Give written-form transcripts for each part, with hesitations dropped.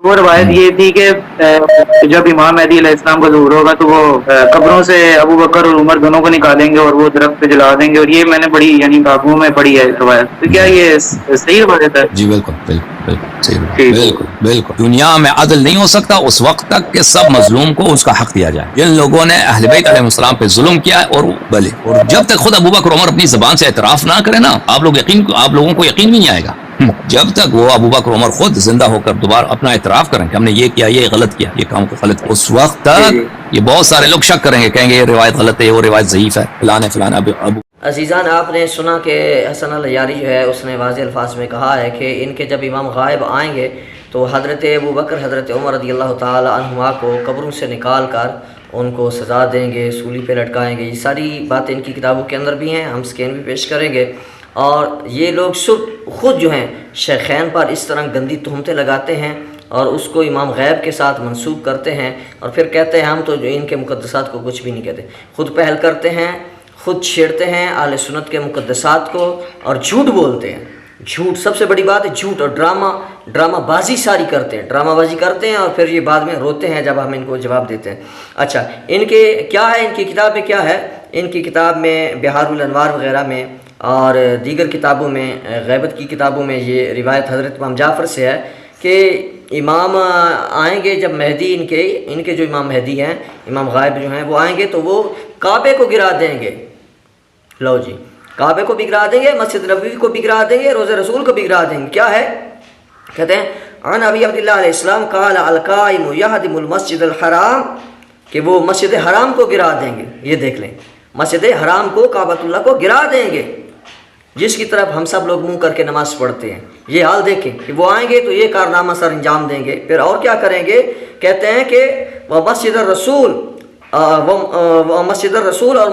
وہ روایت یہ تھی کہ جب امام مہدی علیہ السلام کا ظہور ہوگا تو وہ قبروں سے ابو بکر اور عمر دونوں کو نکالیں گے اور وہ درخت پہ جلا دیں گے، اور یہ میں نے بڑی یعنی کتابوں میں پڑھی ہے روایت، تو کیا جی یہ صحیح روایت ہے؟ جی بالکل بالکل بالکل صحیح بات، ٹھیک ہے۔ بالکل بالکل۔ دنیا میں عدل نہیں ہو سکتا اس وقت تک کہ سب مظلوم کو اس کا حق دیا جائے۔ جن لوگوں نے اہل بیت علیہ السلام پہ ظلم کیا ہے اور بلے، اور جب تک خود ابو بکر عمر اپنی زبان سے اعتراف نہ کرے نا، آپ لوگوں کو یقین نہیں آئے گا۔ جب تک وہ ابو بکر عمر خود زندہ ہو کر دوبارہ اپنا اعتراف کریں کہ ہم نے یہ کیا، یہ غلط کیا، یہ کام کو غلط کیا، اس وقت تک یہ بہت سارے لوگ شک کریں گے، کہیں گے یہ روایت غلط ہے، وہ روایت ضعیف ہے، فلاں فلاں۔ ابو عزیزان، آپ نے سنا کہ حسن العیاری جو ہے اس نے واضح الفاظ میں کہا ہے کہ ان کے جب امام غائب آئیں گے تو حضرت ابو بکر حضرت عمر رضی اللہ تعالی عنہما کو قبروں سے نکال کر ان کو سزا دیں گے، سولی پہ لٹکائیں گے۔ یہ ساری باتیں ان کی کتابوں کے اندر بھی ہیں، ہم سکین بھی پیش کریں گے۔ اور یہ لوگ خود جو ہیں شیخین پر اس طرح گندی تہمتیں لگاتے ہیں اور اس کو امام غیب کے ساتھ منسوب کرتے ہیں، اور پھر کہتے ہیں ہم تو جو ان کے مقدسات کو کچھ بھی نہیں کہتے، خود پہل کرتے ہیں، خود چھیڑتے ہیں اہل سنت کے مقدسات کو اور جھوٹ بولتے ہیں۔ جھوٹ سب سے بڑی بات ہے، جھوٹ، اور ڈرامہ بازی ساری کرتے ہیں، ڈرامہ بازی کرتے ہیں اور پھر یہ بعد میں روتے ہیں جب ہم ان کو جواب دیتے ہیں۔ اچھا، ان کے کیا ہے، ان کی کتاب میں کیا ہے؟ ان کی کتاب میں بہار الانوار وغیرہ میں اور دیگر کتابوں میں، غیبت کی کتابوں میں یہ روایت حضرت امام جعفر سے ہے کہ امام آئیں گے جب مہدی، ان کے جو امام مہدی ہیں، امام غائب جو ہیں، وہ آئیں گے تو وہ کعبے کو گرا دیں گے۔ لو جی، کعبے کو بھی گرا دیں گے، مسجد نبوی کو بھی گرا دیں گے، روضہ رسول کو بھی گرا دیں گے۔ کیا ہے؟ کہتے ہیں عن ابی عبداللہ علیہ السلام قال القائم یہدم المسجد الحرام، کہ وہ مسجد حرام کو گرا دیں گے۔ یہ دیکھ لیں، مسجد حرام کو، کعبۃ اللہ کو گرا دیں گے، جس کی طرف ہم سب لوگ منہ کر کے نماز پڑھتے ہیں۔ یہ حال دیکھیں کہ وہ آئیں گے تو یہ کارنامہ سر انجام دیں گے۔ پھر اور کیا کریں گے؟ کہتے ہیں کہ وہ مسجد الرسول، مسجد الرسول اور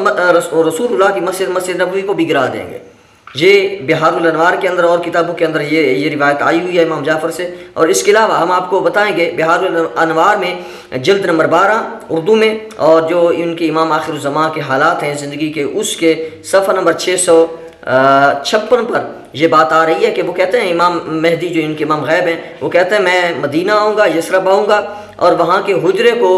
رسول اللہ کی مسجد نبوی کو بھی گرا دیں گے۔ یہ بہار الانوار کے اندر اور کتابوں کے اندر یہ روایت آئی ہوئی ہے امام جعفر سے۔ اور اس کے علاوہ ہم آپ کو بتائیں گے بہار الانوار میں جلد نمبر 12 اردو میں، اور جو ان کے امام آخر الزمان کے حالات ہیں زندگی کے، اس کے صفحہ نمبر 656 پر یہ بات آ رہی ہے کہ وہ کہتے ہیں امام مہدی جو ان کے امام غیب ہیں، وہ کہتے ہیں میں مدینہ آؤں گا، یثرب آؤں گا اور وہاں کے حجرے کو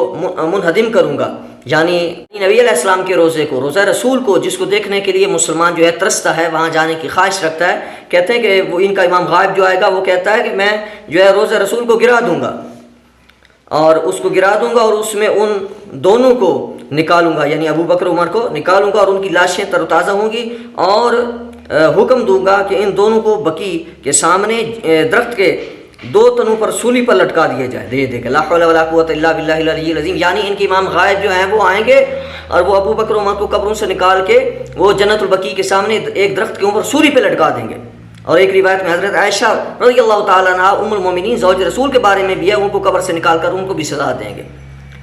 منہدم کروں گا، یعنی نبی علیہ السلام کے روزے کو، روزہ رسول کو، جس کو دیکھنے کے لیے مسلمان جو ہے ترستا ہے، وہاں جانے کی خواہش رکھتا ہے۔ کہتے ہیں کہ وہ ان کا امام غائب جو آئے گا وہ کہتا ہے کہ میں جو ہے روزہ رسول کو گرا دوں گا، اور اس کو گرا دوں گا اور اس میں ان دونوں کو نکالوں گا، یعنی ابو بکر عمر کو نکالوں گا، اور ان کی لاشیں تر و تازہ ہوں گی، اور حکم دوں گا کہ ان دونوں کو بقی کے سامنے درخت کے 2 تنوں پر سولی پر لٹکا دیے جائے۔ دیکھ لا حول ولا قوت الا باللہ العلی العظیم، یعنی ان کے امام غائب جو ہیں وہ آئیں گے اور وہ ابو بکر عمر کو قبروں سے نکال کے وہ جنت البقیع کے سامنے ایک درخت کے اوپر سولی پہ لٹکا دیں گے۔ اور ایک روایت میں حضرت عائشہ رضی اللہ تعالیٰ عنہا ام المومنین زوج رسول کے بارے میں بھی ہے، ان کو قبر سے نکال کر ان کو بھی سزا دیں گے۔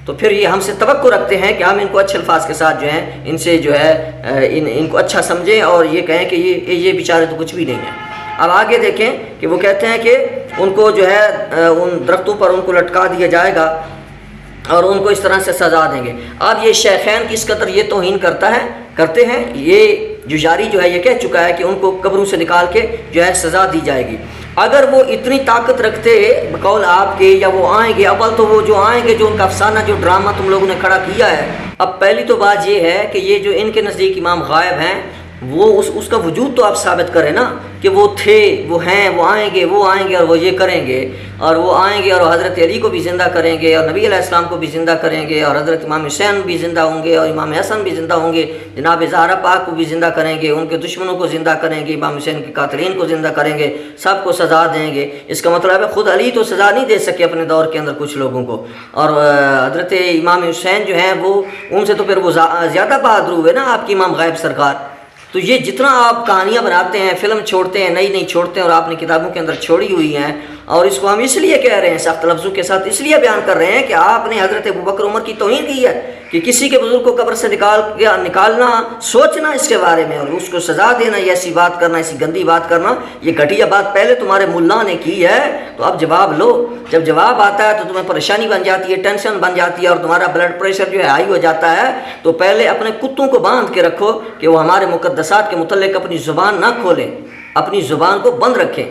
تو پھر یہ ہم سے توقع رکھتے ہیں کہ ہم ان کو اچھے الفاظ کے ساتھ جو ہیں ان سے جو ہے ان کو اچھا سمجھیں اور یہ کہیں کہ یہ بیچارے تو کچھ بھی نہیں ہیں۔ اب آگے دیکھیں کہ وہ کہتے ہیں کہ ان کو جو ہے ان درختوں پر ان کو لٹکا دیا جائے گا اور ان کو اس طرح سے سزا دیں گے۔ اب یہ شیخین کس قدر یہ توہین کرتے ہیں، یہ جو جاری جو ہے یہ کہہ چکا ہے کہ ان کو قبروں سے نکال کے جو ہے سزا دی جائے گی۔ اگر وہ اتنی طاقت رکھتے بقول آپ کے، یا وہ آئیں گے، اول تو وہ جو آئیں گے، جو ان کا افسانہ جو ڈرامہ تم لوگوں نے کھڑا کیا ہے، اب پہلی تو بات یہ ہے کہ یہ جو ان کے نزدیک امام غائب ہیں وہ اس کا وجود تو آپ ثابت کریں نا کہ وہ تھے، وہ ہیں، وہ آئیں گے اور وہ یہ کریں گے، اور وہ آئیں گے اور حضرت علی کو بھی زندہ کریں گے اور نبی علیہ السلام کو بھی زندہ کریں گے، اور حضرت امام حسین بھی زندہ ہوں گے اور امام حسن بھی زندہ ہوں گے، جناب زہرا پاک کو بھی زندہ کریں گے، ان کے دشمنوں کو زندہ کریں گے، امام حسین کے قاتلین کو زندہ کریں گے، سب کو سزا دیں گے۔ اس کا مطلب ہے خود علی تو سزا نہیں دے سکے اپنے دور کے اندر کچھ لوگوں کو، اور حضرت امام حسین جو ہیں وہ ان سے تو پھر وہ زیادہ بہادر ہوئے نا آپ کی امام غائب سرکار۔ تو یہ جتنا آپ کہانیاں بناتے ہیں، فلم چھوڑتے ہیں، نئی چھوڑتے ہیں، اور آپ نے کتابوں کے اندر چھوڑی ہوئی ہیں، اور اس کو ہم اس لیے کہہ رہے ہیں سخت لفظوں کے ساتھ، اس لیے بیان کر رہے ہیں کہ آپ نے حضرت ابوبکر عمر کی توہین کی ہے کہ کسی کے بزرگ کو قبر سے نکالنا، سوچنا اس کے بارے میں اور اس کو سزا دینا، یہ ایسی بات کرنا، ایسی گندی بات کرنا، یہ گھٹیا بات پہلے تمہارے ملا نے کی ہے، تو اب جواب لو۔ جب جواب آتا ہے تو تمہیں پریشانی بن جاتی ہے، ٹینشن بن جاتی ہے، اور تمہارا بلڈ پریشر جو ہے ہائی ہو جاتا ہے، تو پہلے اپنے کتوں کو باندھ کے رکھو کہ وہ ہمارے مقدسات کے متعلق اپنی زبان نہ کھولیں، اپنی زبان کو بند رکھیں۔